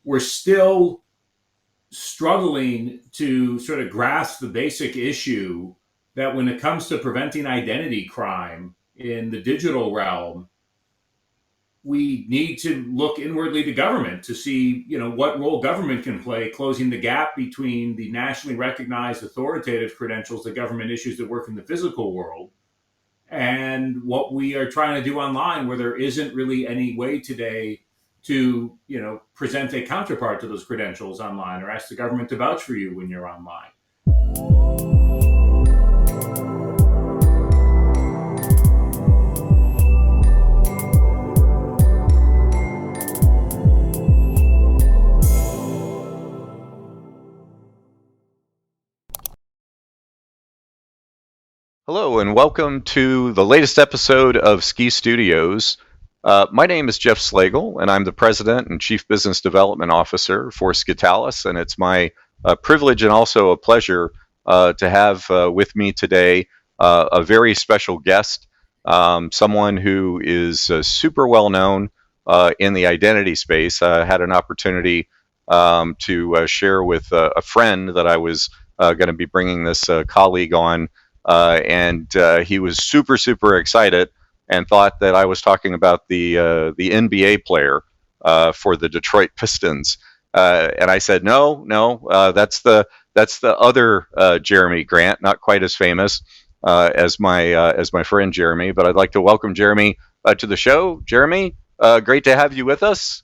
we're still struggling to sort of grasp the basic issue that when it comes to preventing identity crime in the digital realm, we need to look inwardly to government to see, what role government can play closing the gap between the nationally recognized authoritative credentials that government issues that work in the physical world and what we are trying to do online, where there isn't really any way today to, present a counterpart to those credentials online or ask the government to vouch for you when you're online. Hello, and welcome to the latest episode of SCY Studios. My name is Geoff Slagle, and I'm the President and Chief Business Development Officer for Scitalis, and it's my privilege and also a pleasure to have with me today a very special guest, someone who is super well known in the identity space. I had an opportunity to share with a friend that I was going to be bringing this colleague on. And he was super, super excited and thought that I was talking about the NBA player for the Detroit Pistons. And I said, no, that's the other Jeremy Grant, not quite as famous as my friend Jeremy. But I'd like to welcome Jeremy to the show. Jeremy, great to have you with us.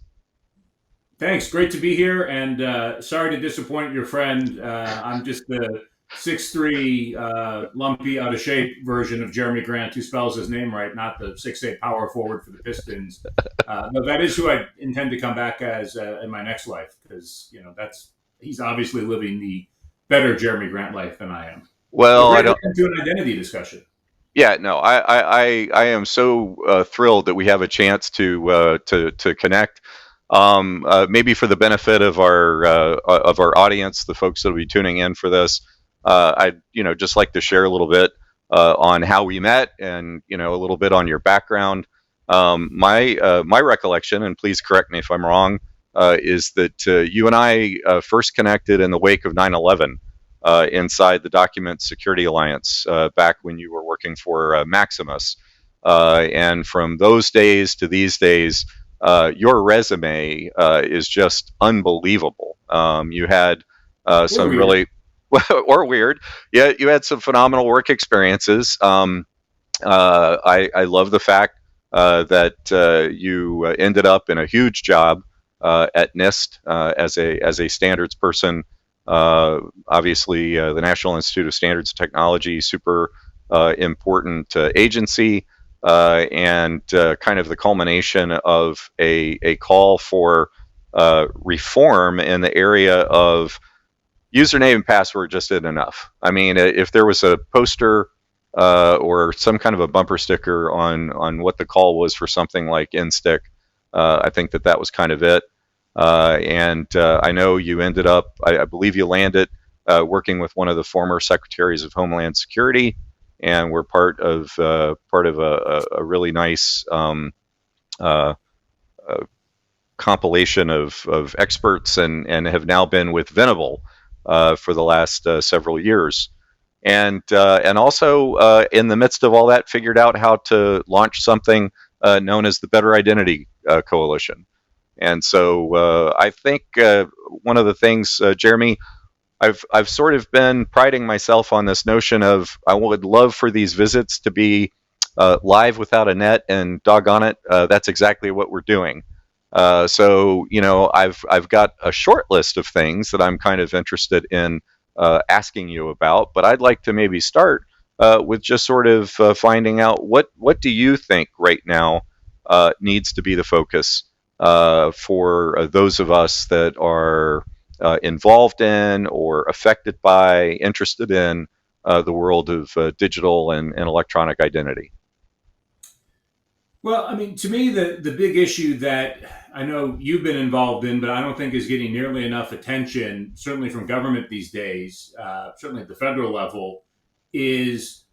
Thanks. Great to be here. And sorry to disappoint your friend. I'm just the 6'3", lumpy, out of shape version of Jeremy Grant, who spells his name right, not the 6'8" power forward for the Pistons. No, that is who I intend to come back as in my next life, because he's obviously living the better Jeremy Grant life than I am. Well, We're I going don't. to get into an identity discussion. Yeah, no, I am so thrilled that we have a chance to connect. Maybe for the benefit of our audience, the folks that will be tuning in for this, I'd just like to share a little bit on how we met and a little bit on your background. My recollection, and please correct me if I'm wrong, is that you and I first connected in the wake of 9/11 inside the Document Security Alliance back when you were working for Maximus. And from those days to these days, your resume is just unbelievable. You had some really, or weird, yeah, you had some phenomenal work experiences. I love the fact that you ended up in a huge job at NIST as a standards person. Obviously, the National Institute of Standards and Technology, super important agency, and kind of the culmination of a call for reform in the area of username and password just isn't enough. I mean, if there was a poster or some kind of a bumper sticker on what the call was for something like NSTIC, I think that was kind of it. And I know you ended up, I believe you landed working with one of the former secretaries of Homeland Security, and were part of a really nice compilation of experts, and have now been with Venable for the last several years. And also in the midst of all that, figured out how to launch something known as the Better Identity Coalition. And so I think one of the things, Jeremy, I've sort of been priding myself on this notion of I would love for these visits to be live without a net, and doggone it, that's exactly what we're doing. So I've got a short list of things that I'm kind of interested in asking you about, but I'd like to maybe start with just sort of finding out what do you think right now needs to be the focus for those of us that are involved in or affected by, interested in the world of digital and electronic identity. Well, I mean, to me, the big issue that I know you've been involved in, but I don't think is getting nearly enough attention, certainly from government these days, certainly at the federal level, is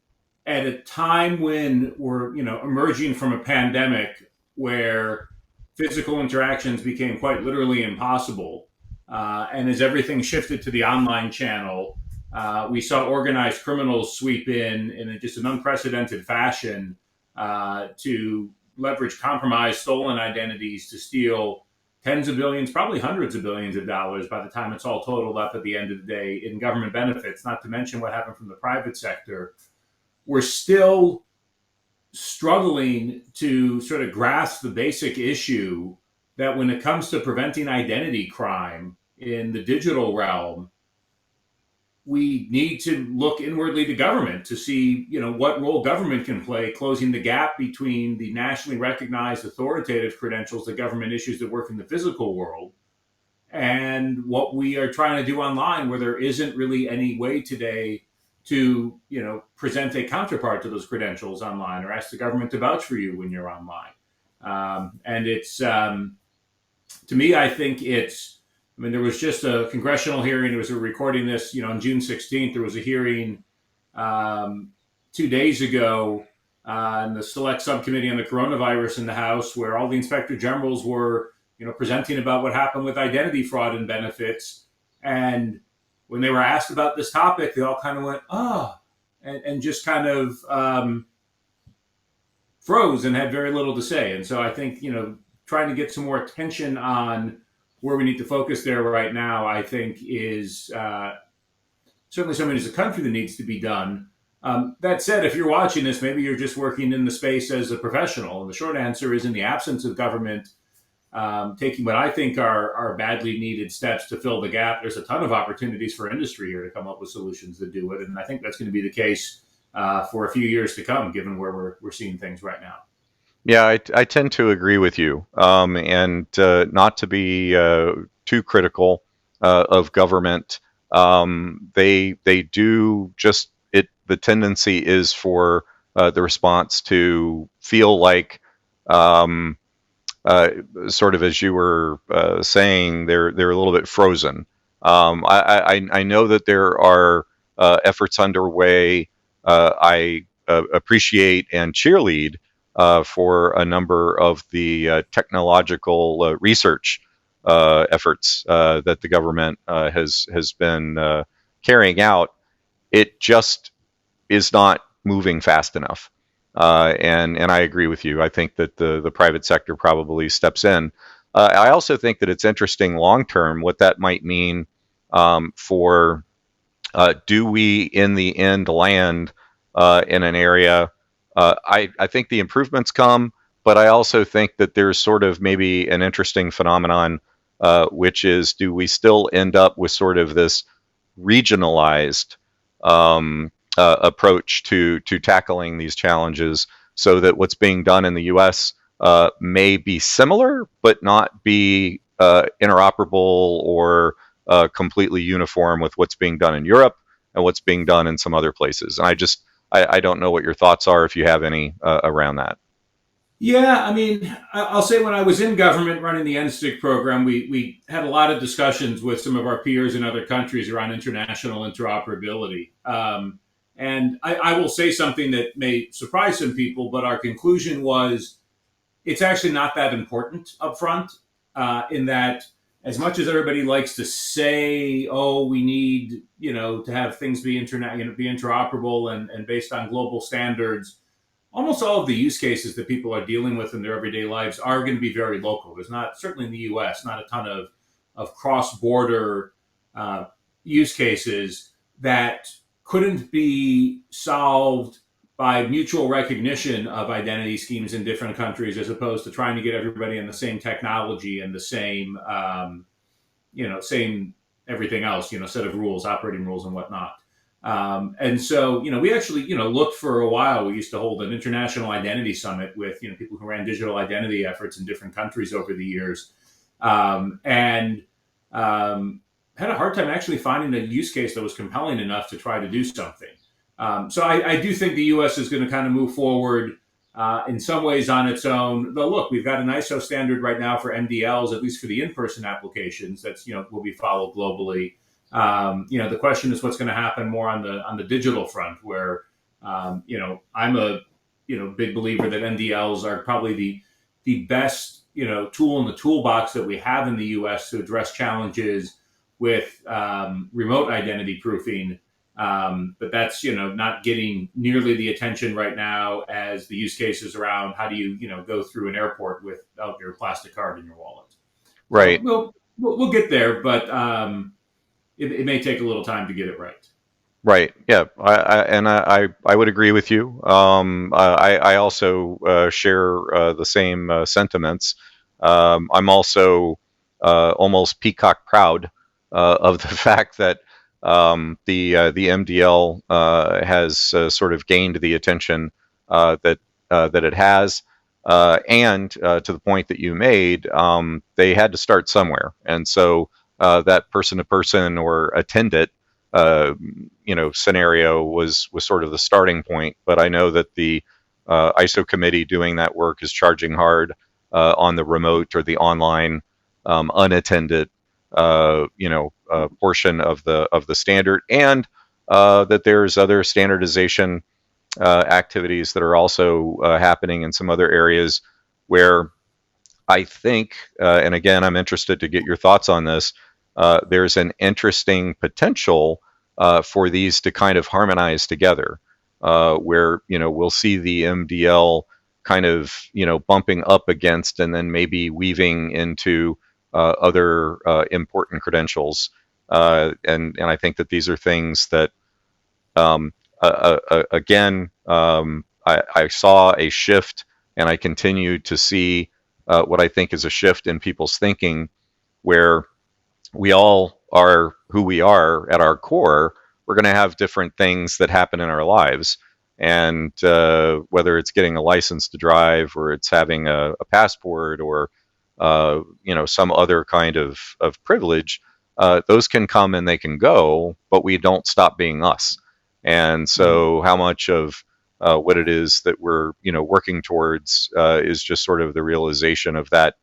at a time when we're emerging from a pandemic where physical interactions became quite literally impossible. And as everything shifted to the online channel, we saw organized criminals sweep in just an unprecedented fashion to leverage compromised, stolen identities to steal tens of billions, probably hundreds of billions of dollars by the time it's all totaled up at the end of the day in government benefits, not to mention what happened from the private sector. We're still struggling to sort of grasp the basic issue that when it comes to preventing identity crime in the digital realm, we need to look inwardly to government to see, what role government can play closing the gap between the nationally recognized authoritative credentials that government issues that work in the physical world and what we are trying to do online, where there isn't really any way today to, present a counterpart to those credentials online or ask the government to vouch for you when you're online. And it's, to me, I think there was just a congressional hearing. It was a recording this, on June 16th. There was a hearing 2 days ago in the select subcommittee on the coronavirus in the House, where all the inspector generals were, presenting about what happened with identity fraud and benefits. And when they were asked about this topic, they all kind of went, and just kind of froze and had very little to say. And so I think, trying to get some more attention on where we need to focus there right now, I think is certainly something as a country that needs to be done. That said, if you're watching this, maybe you're just working in the space as a professional. And the short answer is, in the absence of government taking what I think are badly needed steps to fill the gap, there's a ton of opportunities for industry here to come up with solutions that do it. And I think that's going to be the case for a few years to come, given where we're seeing things right now. Yeah, I tend to agree with you, and not to be too critical of government. They do just it. The tendency is for the response to feel like, sort of as you were saying, they're a little bit frozen. I know that there are efforts underway. I appreciate and cheerlead for a number of the technological research efforts that the government has been carrying out. It just is not moving fast enough. And I agree with you. I think that the private sector probably steps in. I also think that it's interesting long term what that might mean for do we in the end land in an area. I think the improvements come, but I also think that there's sort of maybe an interesting phenomenon, which is, do we still end up with sort of this regionalized approach to tackling these challenges, so that what's being done in the U.S. May be similar, but not be interoperable or completely uniform with what's being done in Europe and what's being done in some other places. And I don't know what your thoughts are, if you have any around that. Yeah, I'll say when I was in government running the NSTIC program, we had a lot of discussions with some of our peers in other countries around international interoperability. And I will say something that may surprise some people, but our conclusion was it's actually not that important up front, in that as much as everybody likes to say, oh, we need, to have things be be interoperable and based on global standards, almost all of the use cases that people are dealing with in their everyday lives are going to be very local. There's not, certainly in the US, not a ton of cross-border use cases that couldn't be solved by mutual recognition of identity schemes in different countries, as opposed to trying to get everybody in the same technology and the same, same everything else, set of rules, operating rules and whatnot. And so, we actually, looked for a while. We used to hold an international identity summit with, people who ran digital identity efforts in different countries over the years. And had a hard time actually finding a use case that was compelling enough to try to do something. So I do think the U.S. is going to kind of move forward in some ways on its own. Though, look, we've got an ISO standard right now for MDLs, at least for the in-person applications. That's will be followed globally. The question is what's going to happen more on the digital front, where I'm a big believer that MDLs are probably the best tool in the toolbox that we have in the U.S. to address challenges with remote identity proofing. But that's not getting nearly the attention right now as the use cases around how do you go through an airport without your plastic card in your wallet. So Right. we'll get there, but it may take a little time to get it right. Right. Yeah. I would agree with you. I also share the same sentiments. I'm also almost peacock proud of the fact that the MDL has sort of gained the attention that it has. And to the point that you made, they had to start somewhere, and so that person to person or attendant scenario was sort of the starting point. But I know that the ISO committee doing that work is charging hard on the remote or the online unattended portion of the standard, and that there's other standardization activities that are also happening in some other areas where I think, and again, I'm interested to get your thoughts on this. There's an interesting potential for these to kind of harmonize together, where we'll see the MDL kind of bumping up against, and then maybe weaving into other important credentials. And I think that these are things that, again, I saw a shift, and I continue to see what I think is a shift in people's thinking, where we all are who we are at our core. We're going to have different things that happen in our lives. And whether it's getting a license to drive, or it's having a passport, or some other kind of privilege, those can come and they can go, but we don't stop being us. And so, how much of what it is that we're working towards is just sort of the realization of that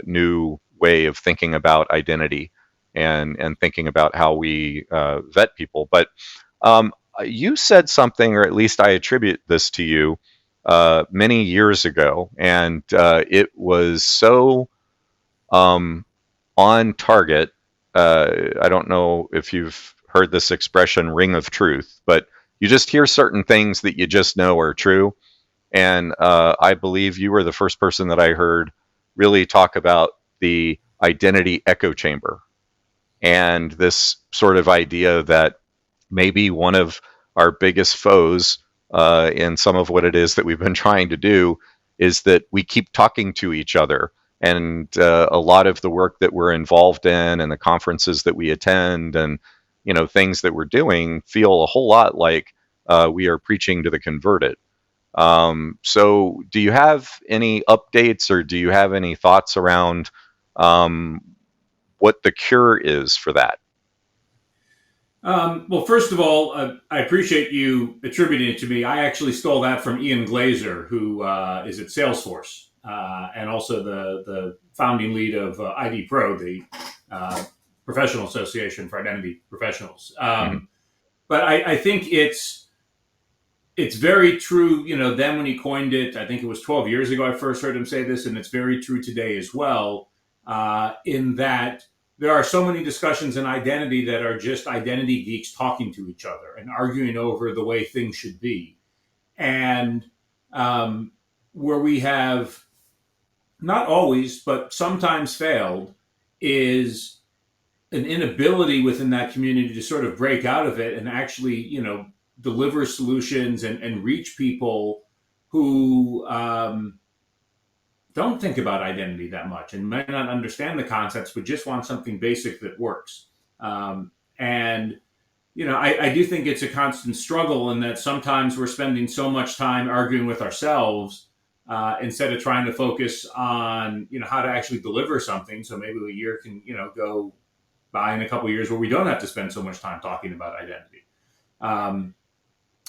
new way of thinking about identity, and thinking about how we vet people. But you said something, or at least I attribute this to you, many years ago, and it was so on target. I don't know if you've heard this expression, ring of truth, but you just hear certain things that you just know are true. And I believe you were the first person that I heard really talk about the identity echo chamber, and this sort of idea that maybe one of our biggest foes in some of what it is that we've been trying to do is that we keep talking to each other. And a lot of the work that we're involved in, and the conferences that we attend, and things that we're doing, feel a whole lot like we are preaching to the converted. So do you have any updates, or do you have any thoughts around what the cure is for that? Well, first of all, I appreciate you attributing it to me. I actually stole that from Ian Glazer, who is at Salesforce, and also the founding lead of ID Pro, the professional association for identity professionals. Mm-hmm. But I think it's very true. Then when he coined it, I think it was 12 years ago I first heard him say this, and it's very true today as well. In that there are so many discussions in identity that are just identity geeks talking to each other and arguing over the way things should be. And where we have not always, but sometimes failed, is an inability within that community to sort of break out of it and actually, deliver solutions and reach people who don't think about identity that much and might not understand the concepts, but just want something basic that works. And I do think it's a constant struggle, in that sometimes we're spending so much time arguing with ourselves instead of trying to focus on how to actually deliver something. So maybe a year can go by in a couple of years where we don't have to spend so much time talking about identity.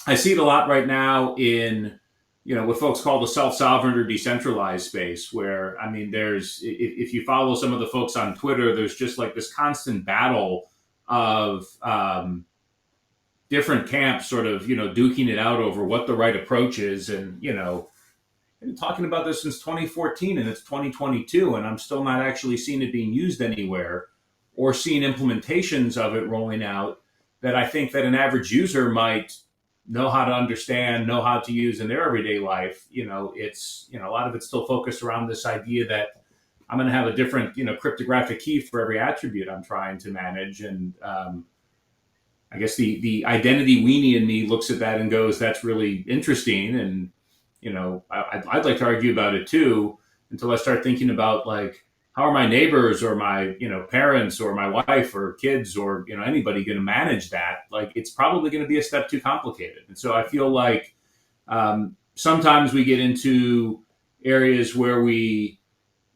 I see it a lot right now in what folks call the self-sovereign or decentralized space, where, there's, if you follow some of the folks on Twitter, there's just like this constant battle of different camps sort of, duking it out over what the right approach is. And, I've been talking about this since 2014 and it's 2022, and I'm still not actually seeing it being used anywhere or seeing implementations of it rolling out that I think that an average user might know how to understand, know how to use in their everyday life. It's, a lot of it's still focused around this idea that I'm going to have a different, cryptographic key for every attribute I'm trying to manage. And I guess the identity weenie in me looks at that and goes, that's really interesting. And, I'd like to argue about it too, until I start thinking about, like, how are my neighbors or my, parents or my wife or kids or, anybody going to manage that? Like, it's probably going to be a step too complicated. And so I feel like sometimes we get into areas where we,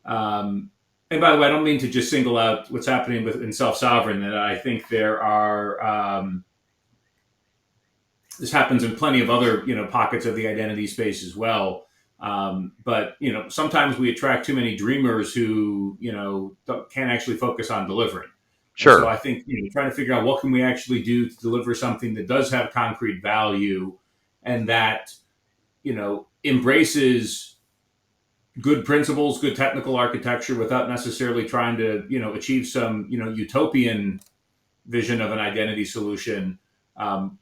and by the way, I don't mean to just single out what's happening in self-sovereign, that I think there are, this happens in plenty of other, pockets of the identity space as well. But, sometimes we attract too many dreamers who, can't actually focus on delivering. And so Sure. I think, trying to figure out what can we actually do to deliver something that does have concrete value and that, embraces good principles, good technical architecture without necessarily trying to, achieve some, utopian vision of an identity solution.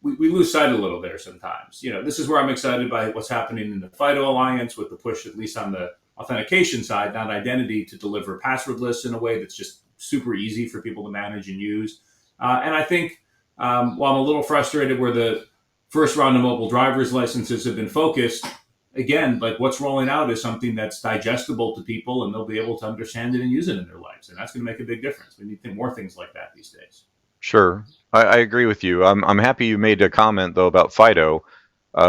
We lose sight a little there sometimes. This is where I'm excited by what's happening in the FIDO Alliance with the push, at least on the authentication side, not identity, to deliver passwordless in a way that's just super easy for people to manage and use. And I think while I'm a little frustrated where the first round of mobile driver's licenses have been focused, again, like, what's rolling out is something that's digestible to people and they'll be able to understand it and use it in their lives. And that's going to make a big difference. We need more things like that these days. Sure. I agree with you. I'm happy you made a comment, though, about FIDO,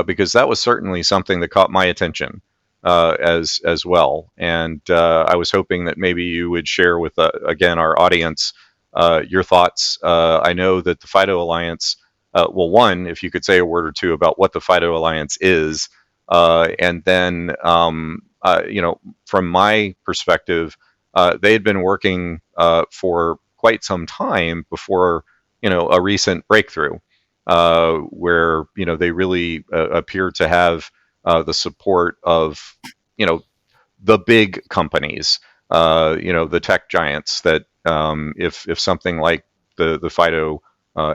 because that was certainly something that caught my attention as well. And I was hoping that maybe you would share with, again, our audience your thoughts. I know that the FIDO Alliance, well, one, if you could say a word or two about what the FIDO Alliance is, and then, from my perspective, they had been working for quite some time before, a recent breakthrough, where, they really appear to have the support of, the big companies, the tech giants that, if something like the FIDO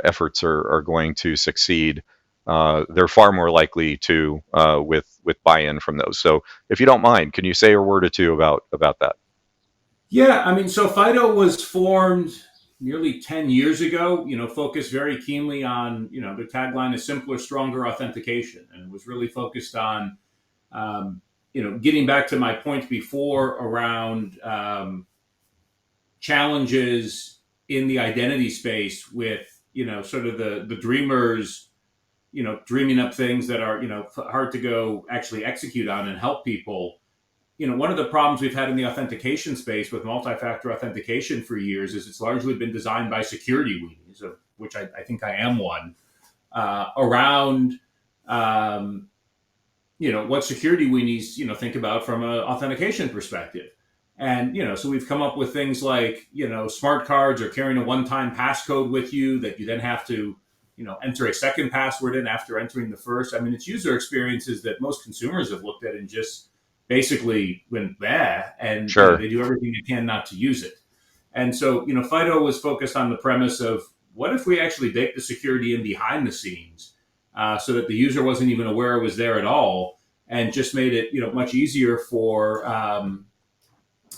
efforts are going to succeed, they're far more likely to with buy-in from those. So, if you don't mind, can you say a word or two about that? Yeah, I mean, so FIDO was formed nearly 10 years ago, focused very keenly on, the tagline is simpler, stronger authentication. And it was really focused on, getting back to my point before around challenges in the identity space with, sort of the dreamers, dreaming up things that are, hard to go actually execute on and help people. One of the problems we've had in the authentication space with multi-factor authentication for years is it's largely been designed by security weenies, of which I think I am one, around, what security weenies, think about from an authentication perspective. And, so we've come up with things like, smart cards or carrying a one-time passcode with you that you then have to, enter a second password in after entering the first. I mean, it's user experiences that most consumers have looked at and just basically went there, and Sure. they do everything they can not to use it. And so, FIDO was focused on the premise of what if we actually bake the security in behind the scenes, so that the user wasn't even aware it was there at all, and just made it much easier for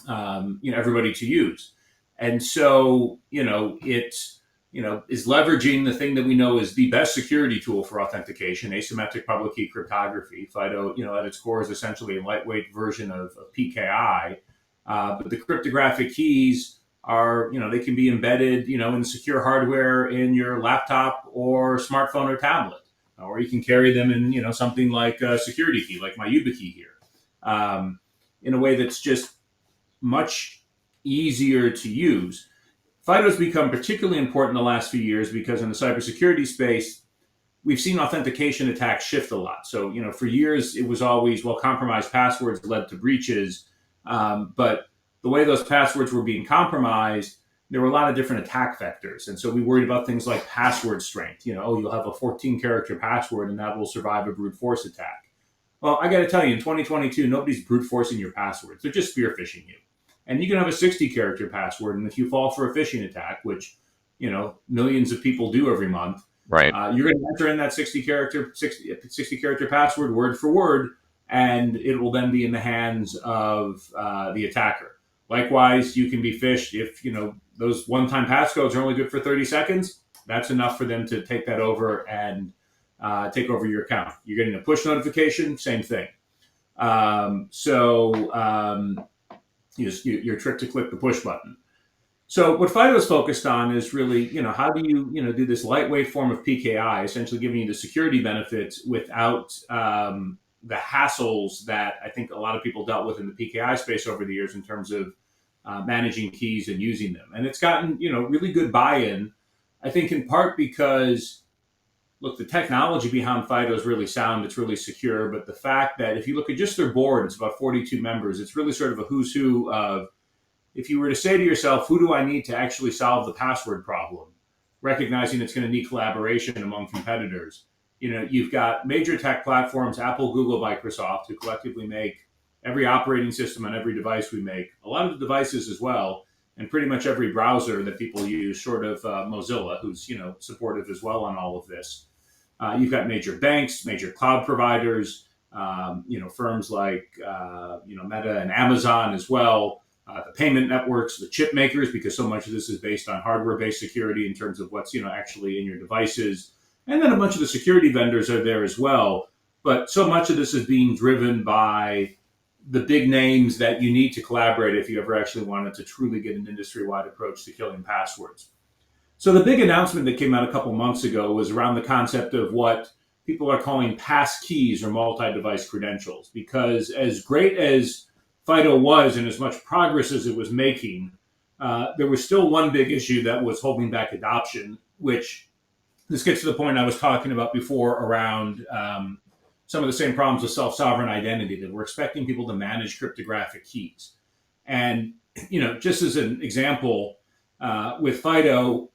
everybody to use. And so it is leveraging the thing that we know is the best security tool for authentication, asymmetric public key cryptography. FIDO, at its core, is essentially a lightweight version of PKI, but the cryptographic keys are, they can be embedded, in secure hardware in your laptop or smartphone or tablet, or you can carry them in, something like a security key, like my YubiKey here, in a way that's just much easier to use. FIDO's become particularly important in the last few years because in the cybersecurity space, we've seen authentication attacks shift a lot. So, for years, it was always, well, compromised passwords led to breaches. But the way those passwords were being compromised, there were a lot of different attack vectors. And so we worried about things like password strength. You'll have a 14-character password and that will survive a brute force attack. Well, I got to tell you, in 2022, nobody's brute forcing your passwords. They're just spear phishing you. And you can have a 60-character password, and if you fall for a phishing attack, which millions of people do every month, Right. you're going to enter in that 60 character password word for word, and it will then be in the hands of the attacker. Likewise, you can be phished if those one-time passcodes are only good for 30 seconds. That's enough for them to take that over and take over your account. You're getting a push notification, same thing. You're tricked to click the push button. So what FIDO is focused on is really, how do you, do this lightweight form of PKI, essentially giving you the security benefits without the hassles that I think a lot of people dealt with in the PKI space over the years in terms of managing keys and using them. And it's gotten, really good buy-in, I think in part because, look, the technology behind FIDO is really sound. It's really secure. But the fact that if you look at just their board, it's about 42 members. It's really sort of a who's who of, if you were to say to yourself, who do I need to actually solve the password problem? Recognizing it's going to need collaboration among competitors. You've got major tech platforms, Apple, Google, Microsoft, who collectively make every operating system on every device we make, a lot of the devices as well, and pretty much every browser that people use, short of Mozilla, who's supportive as well on all of this. You've got major banks, major cloud providers, firms like Meta and Amazon as well. The payment networks, the chip makers, because so much of this is based on hardware-based security in terms of what's actually in your devices, and then a bunch of the security vendors are there as well. But so much of this is being driven by the big names that you need to collaborate if you ever actually wanted to truly get an industry-wide approach to killing passwords. So the big announcement that came out a couple months ago was around the concept of what people are calling pass keys or multi-device credentials, because as great as FIDO was and as much progress as it was making, there was still one big issue that was holding back adoption, which this gets to the point I was talking about before around some of the same problems with self-sovereign identity, that we're expecting people to manage cryptographic keys. And, just as an example, with FIDO,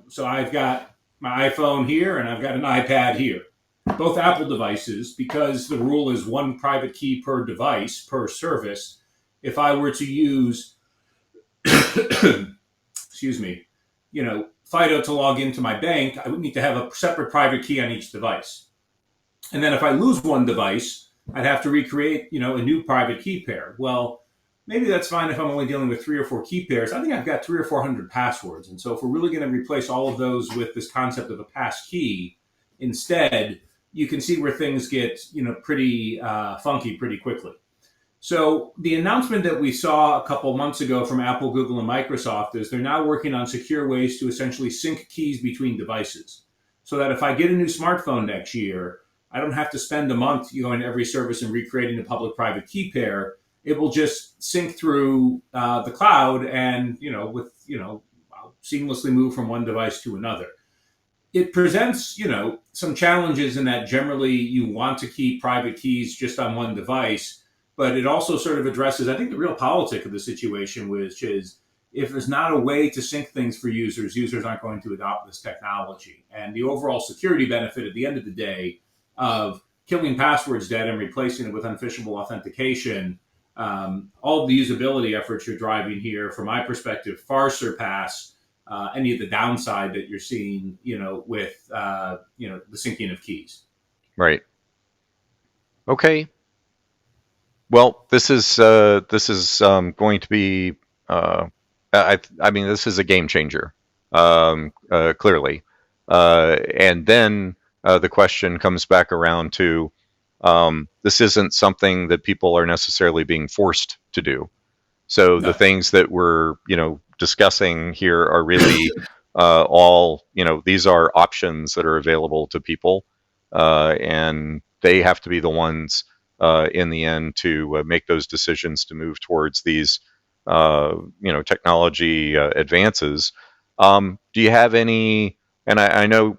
so I've got my iPhone here and I've got an iPad here. Both Apple devices, because the rule is one private key per device, per service, if I were to use, excuse me, FIDO to log into my bank, I would need to have a separate private key on each device. And then if I lose one device, I'd have to recreate, a new private key pair. Well, maybe that's fine if I'm only dealing with 3 or 4 key pairs. I think I've got 300 or 400 passwords. And so if we're really going to replace all of those with this concept of a pass key instead, you can see where things get, pretty funky pretty quickly. So the announcement that we saw a couple months ago from Apple, Google, and Microsoft is they're now working on secure ways to essentially sync keys between devices, so that if I get a new smartphone next year, I don't have to spend a month going to every service and recreating a public-private key pair. It will just sync through the cloud and, seamlessly move from one device to another. It presents, some challenges in that generally you want to keep private keys just on one device, but it also sort of addresses, I think, the real politic of the situation, which is if there's not a way to sync things for users, users aren't going to adopt this technology. And the overall security benefit at the end of the day of killing passwords dead and replacing it with unphishable authentication, all the usability efforts you're driving here, from my perspective, far surpass any of the downside that you're seeing, with the syncing of keys. Right. Okay. Well, this is going to be. I mean, this is a game changer, clearly. And then the question comes back around to this isn't something that people are necessarily being forced to do. So the things that we're discussing here are really all these are options that are available to people, and they have to be the ones in the end to make those decisions to move towards these technology advances. Do you have any? And I know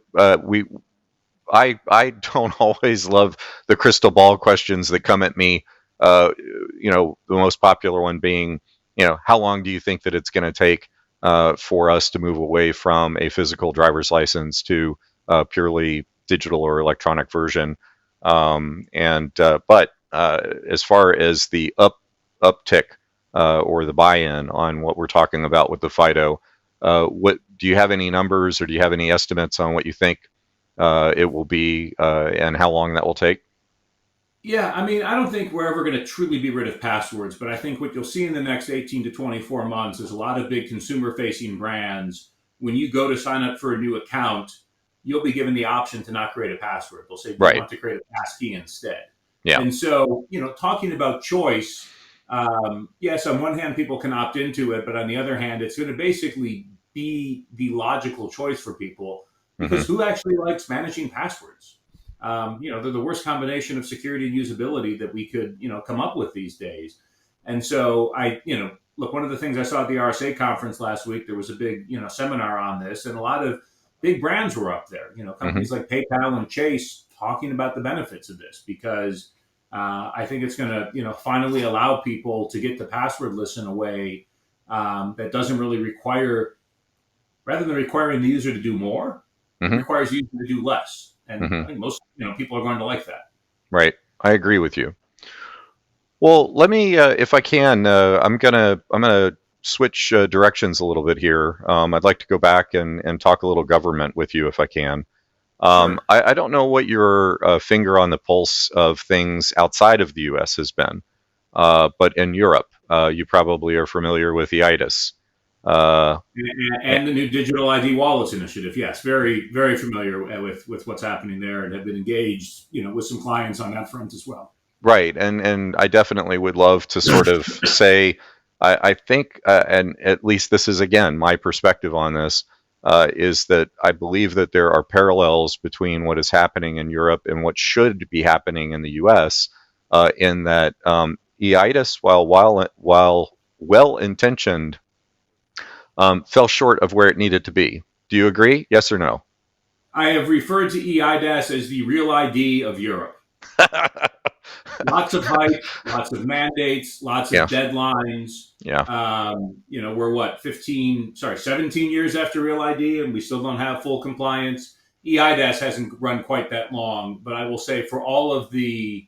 I don't always love the crystal ball questions that come at me. The most popular one being, how long do you think that it's going to take for us to move away from a physical driver's license to a purely digital or electronic version? But as far as the uptick or the buy-in on what we're talking about with the FIDO. What do you have any numbers, or do you have any estimates on what you think it will be, and how long that will take? Yeah, I mean, I don't think we're ever going to truly be rid of passwords, but I think what you'll see in the next 18 to 24 months is a lot of big consumer facing brands. When you go to sign up for a new account, you'll be given the option to not create a password. They'll say, do you Right. want to create a passkey instead? Yeah. And so, talking about choice, yes, on one hand, people can opt into it, but on the other hand, it's going to basically be the logical choice for people Hmm. because who actually likes managing passwords? They're the worst combination of security and usability that we could, come up with these days. And so look, one of the things I saw at the RSA conference last week, there was a big, seminar on this, and a lot of big brands were up there, Hmm. companies like PayPal and Chase talking about the benefits of this because I think it's going to, finally allow people to get the passwordless in a way that doesn't really require, rather than requiring the user to do more, it Hmm. requires the user to do less. And Hmm. I think most, people are going to like that. Right. I agree with you. Well, let me, if I can, I'm gonna switch directions a little bit here. I'd like to go back and talk a little government with you, if I can. Sure. I don't know what your finger on the pulse of things outside of the U.S. has been, but in Europe, you probably are familiar with the ITIS. Uh, And the new digital ID wallets initiative. Yes, very, very familiar with what's happening there and have been engaged, with some clients on that front as well. Right, and I definitely would love to sort of say, I think, and at least this is again my perspective on this, is that I believe that there are parallels between what is happening in Europe and what should be happening in the U.S. In that EIDAS, while well intentioned, fell short of where it needed to be. Do you agree? Yes or no? I have referred to eIDAS as the real ID of Europe. Lots of hype, lots of mandates, lots of Yeah, deadlines. yeah, We're what, 17 years after Real ID, and we still don't have full compliance. eIDAS hasn't run quite that long, but I will say for all of the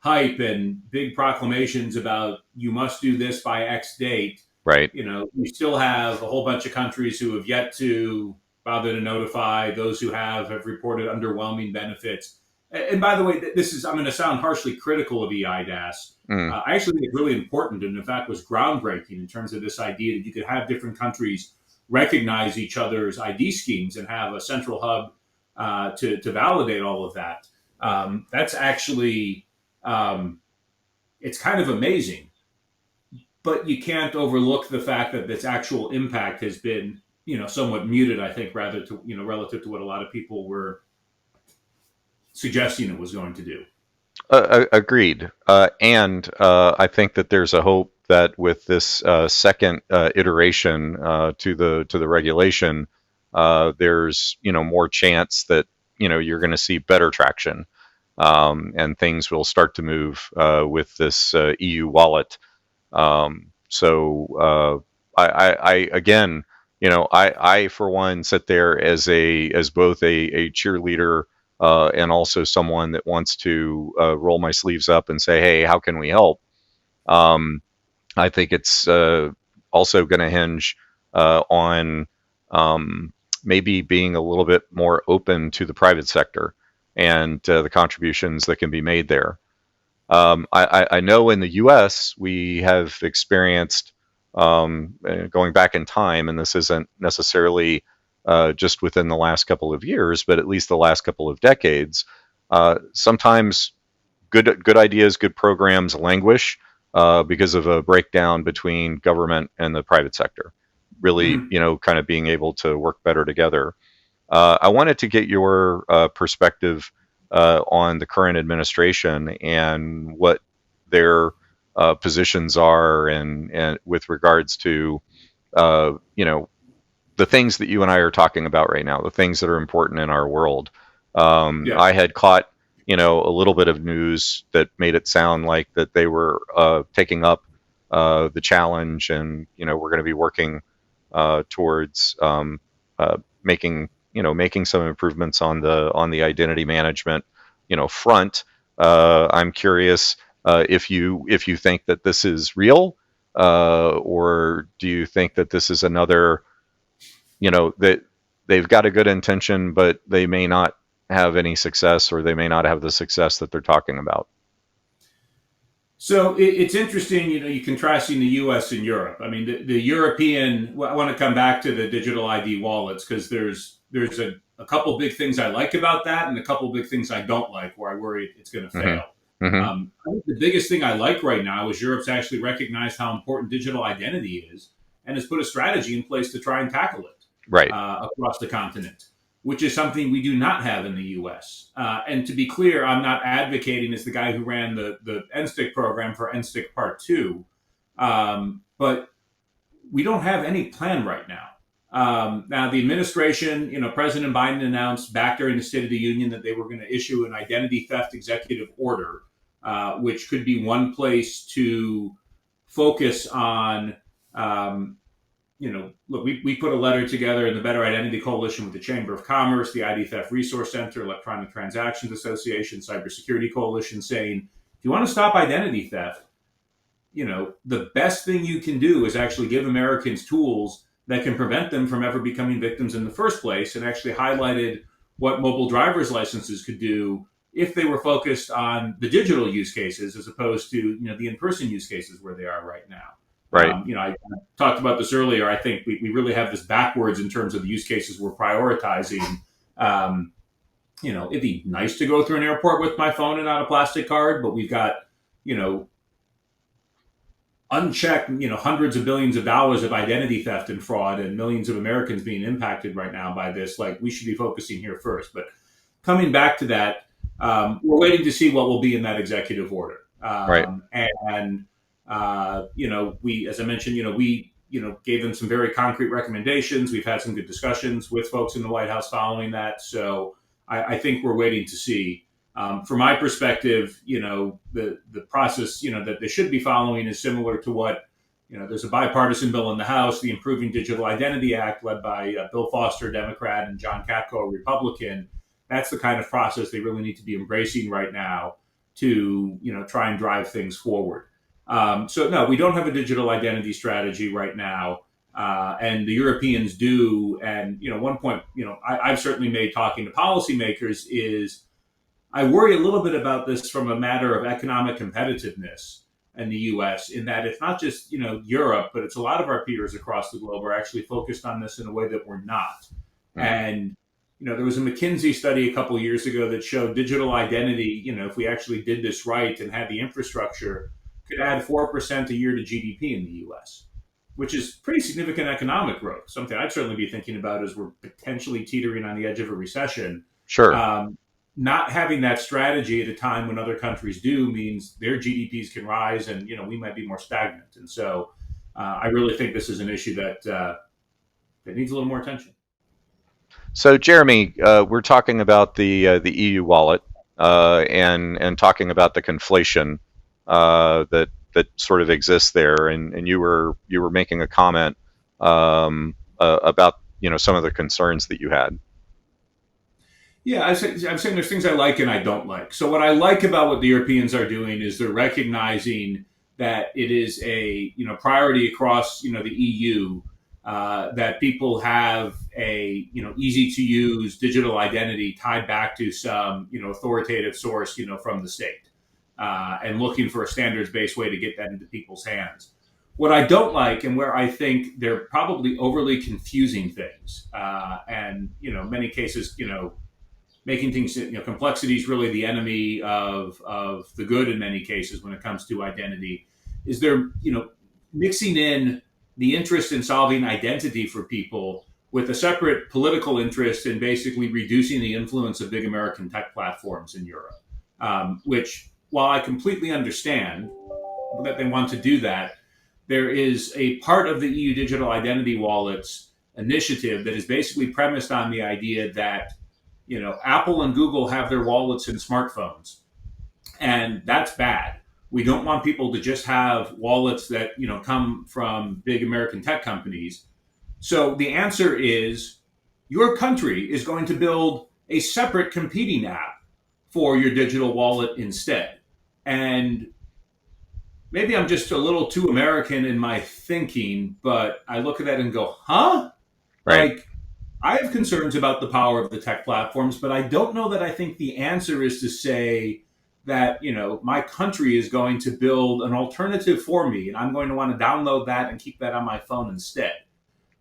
hype and big proclamations about you must do this by X date, right. we still have a whole bunch of countries who have yet to bother to notify. Those who have reported underwhelming benefits. And by the way, I'm going to sound harshly critical of eIDAS. Mm, I actually think it's really important and, in fact, was groundbreaking in terms of this idea that you could have different countries recognize each other's ID schemes and have a central hub to validate all of that. That's actually, it's kind of amazing, but you can't overlook the fact that this actual impact has been, somewhat muted. I think rather to, relative to what a lot of people were suggesting it was going to do. Agreed. And I think that there's a hope that with this second iteration to the regulation, there's more chance that you're going to see better traction, and things will start to move with this EU wallet. So I again, I for one sit there as both a cheerleader, and also someone that wants to roll my sleeves up and say, hey, how can we help? Um, I think it's also going to hinge on maybe being a little bit more open to the private sector and the contributions that can be made there. I know in the U.S. we have experienced, going back in time, and this isn't necessarily just within the last couple of years, but at least the last couple of decades. Sometimes good ideas, good programs languish because of a breakdown between government and the private sector. Really, Mhm. kind of being able to work better together. I wanted to get your perspective on the current administration and what their positions are, and with regards to uh, you know the things that you and I are talking about right now, the things that are important in our world. Yeah. I had caught a little bit of news that made it sound like that they were taking up the challenge, and we're going to be working towards making some improvements on the identity management front. I'm curious. if you think that this is real, or do you think that this is another, that they've got a good intention, but they may not have any success, or they may not have the success that they're talking about? So it's interesting, you contrasting the U.S. and Europe. I mean, the European. Well, I want to come back to the digital ID wallets because there's a couple big things I like about that, and a couple big things I don't like, where I worry it's going to fail. Mm-hmm. Mm-hmm. I think the biggest thing I like right now is Europe's actually recognized how important digital identity is, and has put a strategy in place to try and tackle it Right. across the continent, which is something we do not have in the U.S. And to be clear, I'm not advocating as the guy who ran the NSTIC program for NSTIC Part 2, but we don't have any plan right now. Now, the administration, President Biden announced back during the State of the Union that they were going to issue an identity theft executive order, which could be one place to focus on. Look, we put a letter together in the Better Identity Coalition with the Chamber of Commerce, the ID Theft Resource Center, Electronic Transactions Association, Cybersecurity Coalition, saying, if you want to stop identity theft, the best thing you can do is actually give Americans tools that can prevent them from ever becoming victims in the first place, and actually highlighted what mobile driver's licenses could do if they were focused on the digital use cases as opposed to, the in-person use cases where they are right now. Right. I talked about this earlier. I think we really have this backwards in terms of the use cases we're prioritizing. It'd be nice to go through an airport with my phone and not a plastic card, but we've got, unchecked, hundreds of billions of dollars of identity theft and fraud, and millions of Americans being impacted right now by this. Like, we should be focusing here first. But coming back to that, we're waiting to see what will be in that executive order. Right. And we, as I mentioned, we gave them some very concrete recommendations. We've had some good discussions with folks in the White House following that. So I think we're waiting to see. From my perspective, the process, that they should be following is similar to what, there's a bipartisan bill in the House, the Improving Digital Identity Act, led by Bill Foster, Democrat, and John Katko, Republican. That's the kind of process they really need to be embracing right now to, try and drive things forward. So no, we don't have a digital identity strategy right now. And the Europeans do. And, one point, I've certainly made talking to policymakers is I worry a little bit about this from a matter of economic competitiveness in the U.S., in that it's not just, Europe, but it's a lot of our peers across the globe are actually focused on this in a way that we're not. Mm-hmm. And, there was a McKinsey study a couple of years ago that showed digital identity, if we actually did this right and had the infrastructure, could add 4% a year to GDP in the U.S., which is pretty significant economic growth. Something I'd certainly be thinking about as we're potentially teetering on the edge of a recession. Sure. Not having that strategy at a time when other countries do means their GDPs can rise, and we might be more stagnant. And so, I really think this is an issue that needs a little more attention. So, Jeremy, we're talking about the EU wallet, and talking about the conflation that sort of exists there, and you were making a comment about some of the concerns that you had. Yeah, I'm saying there's things I like and I don't like. So what I like about what the Europeans are doing is they're recognizing that it is a priority across the EU, that people have a easy to use digital identity tied back to some authoritative source from the state, and looking for a standards based way to get that into people's hands. What I don't like, and where I think they're probably overly confusing things, and many cases making things, complexity is really the enemy of the good in many cases when it comes to identity, is they're, mixing in the interest in solving identity for people with a separate political interest in basically reducing the influence of big American tech platforms in Europe, which, while I completely understand that they want to do that, there is a part of the EU digital identity wallets initiative that is basically premised on the idea that Apple and Google have their wallets in smartphones, and that's bad. We don't want people to just have wallets that come from big American tech companies. So the answer is your country is going to build a separate competing app for your digital wallet instead. And maybe I'm just a little too American in my thinking, but I look at that and go, huh? Right. Like, I have concerns about the power of the tech platforms, but I don't know that I think the answer is to say that, my country is going to build an alternative for me and I'm going to want to download that and keep that on my phone instead.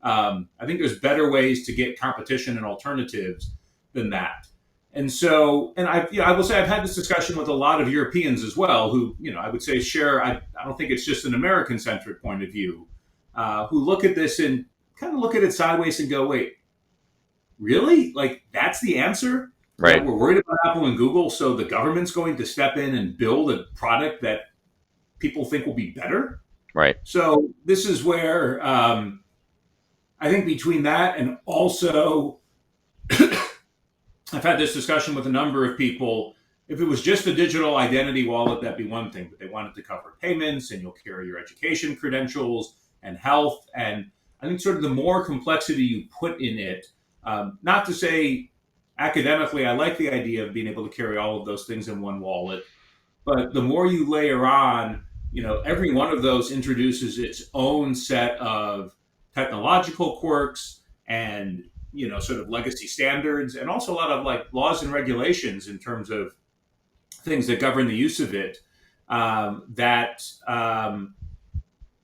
I think there's better ways to get competition and alternatives than that. And so, and I will say I've had this discussion with a lot of Europeans as well, who, I would say share. I don't think it's just an American centric point of view, who look at this and kind of look at it sideways and go, wait, really? Like that's the answer? That Right. we're worried about Apple and Google, so the government's going to step in and build a product that people think will be better? Right. So this is where I think between that and also, I've had this discussion with a number of people. If it was just a digital identity wallet, that'd be one thing, but they wanted to cover payments and you'll carry your education credentials and health. And I think sort of the more complexity you put in it, not to say academically, I like the idea of being able to carry all of those things in one wallet, but the more you layer on, every one of those introduces its own set of technological quirks and, sort of legacy standards and also a lot of like laws and regulations in terms of things that govern the use of it. That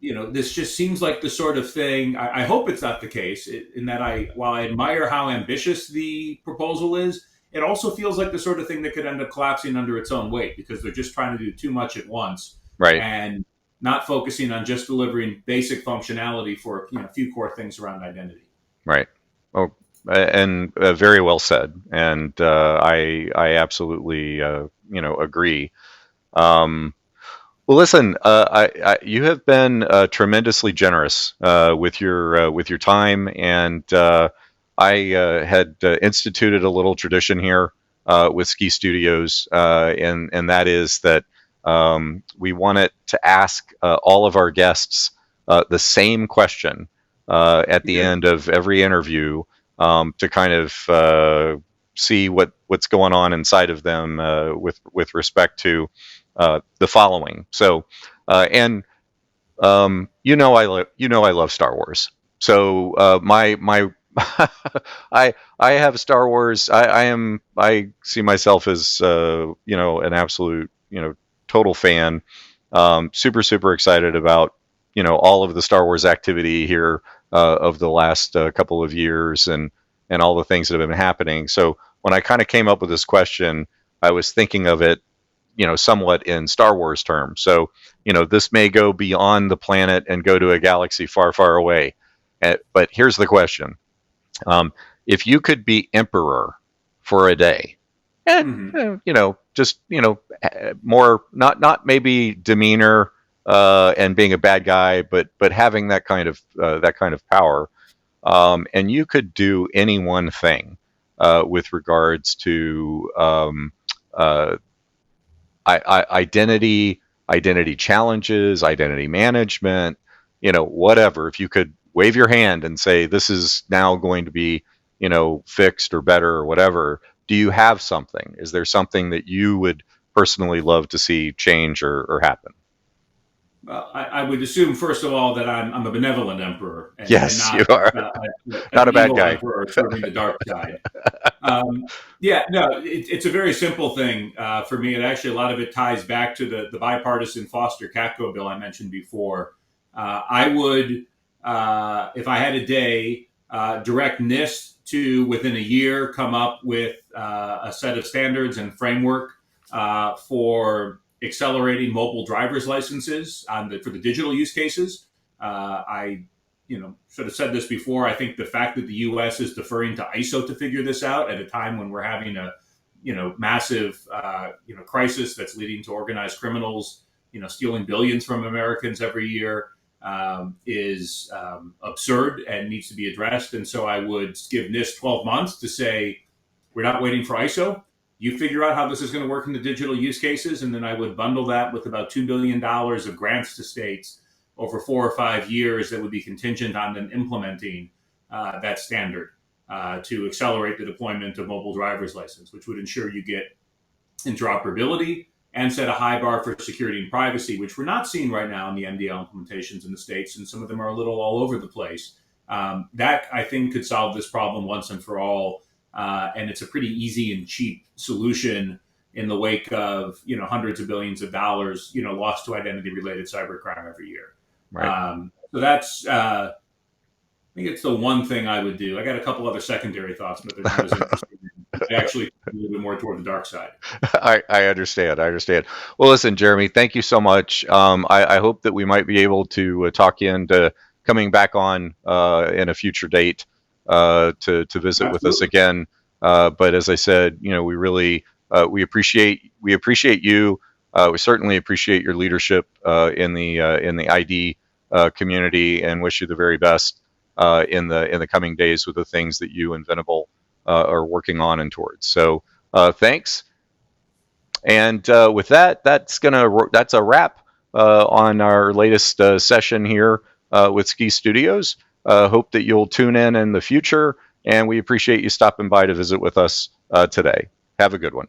this just seems like the sort of thing. I hope it's not the case. In that, while I admire how ambitious the proposal is, it also feels like the sort of thing that could end up collapsing under its own weight because they're just trying to do too much at once Right. and not focusing on just delivering basic functionality for a few core things around identity. Right. Oh, and very well said. And I absolutely agree. Um, well, listen, you have been tremendously generous with your time, and I had instituted a little tradition here with SCY Studios, and that is that we wanted to ask all of our guests the same question at the Okay. end of every interview to kind of see what's going on inside of them with respect to the following. So, and I love Star Wars. So my I have Star Wars. I see myself as an absolute total fan. Super excited about all of the Star Wars activity here of the last couple of years and all the things that have been happening. So when I kind of came up with this question, I was thinking of it somewhat in Star Wars terms. So, this may go beyond the planet and go to a galaxy far away. But here's the question. If you could be emperor for a day and, Mm-hmm. just, more, not maybe demeanor, and being a bad guy, but having that kind of power, and you could do any one thing, with regards to, uh, identity challenges, identity management, whatever. If you could wave your hand and say this is now going to be, fixed or better or whatever, do you have something? Is there something that you would personally love to see change or happen? Well, I would assume, first of all, that I'm a benevolent emperor and Yes, you not are. Not an a bad evil guy. emperor serving the dark side. Yeah, no, it's a very simple thing for me. And actually, a lot of it ties back to the bipartisan Foster Katko bill I mentioned before. I would, if I had a day, direct NIST to within a year come up with a set of standards and framework for accelerating mobile driver's licenses for the digital use cases. I sort of said this before. I think the fact that the U.S. is deferring to ISO to figure this out at a time when we're having a massive crisis that's leading to organized criminals stealing billions from Americans every year is absurd and needs to be addressed. And so I would give NIST 12 months to say we're not waiting for ISO. You figure out how this is going to work in the digital use cases, and then I would bundle that with about $2 billion of grants to states over 4 or 5 years that would be contingent on them implementing that standard to accelerate the deployment of mobile driver's license, which would ensure you get interoperability and set a high bar for security and privacy, which we're not seeing right now in the MDL implementations in the States, and some of them are a little all over the place. That, I think, could solve this problem once and for all, and it's a pretty easy and cheap solution in the wake of hundreds of billions of dollars lost to identity-related cybercrime every year. Right. So that's I think it's the one thing I would do. I got a couple other secondary thoughts, but they're not as interesting. They actually a little bit more toward the dark side. I understand. I understand. Well, listen, Jeremy, thank you so much. I hope that we might be able to talk you into coming back on in a future date to visit with us Absolutely. again. But as I said, we really we appreciate you. We certainly appreciate your leadership in the ID community, and wish you the very best in the coming days with the things that you and Venable are working on and towards. So thanks. And with that, that's a wrap on our latest session here with SCY Studios. Hope that you'll tune in the future, and we appreciate you stopping by to visit with us today. Have a good one.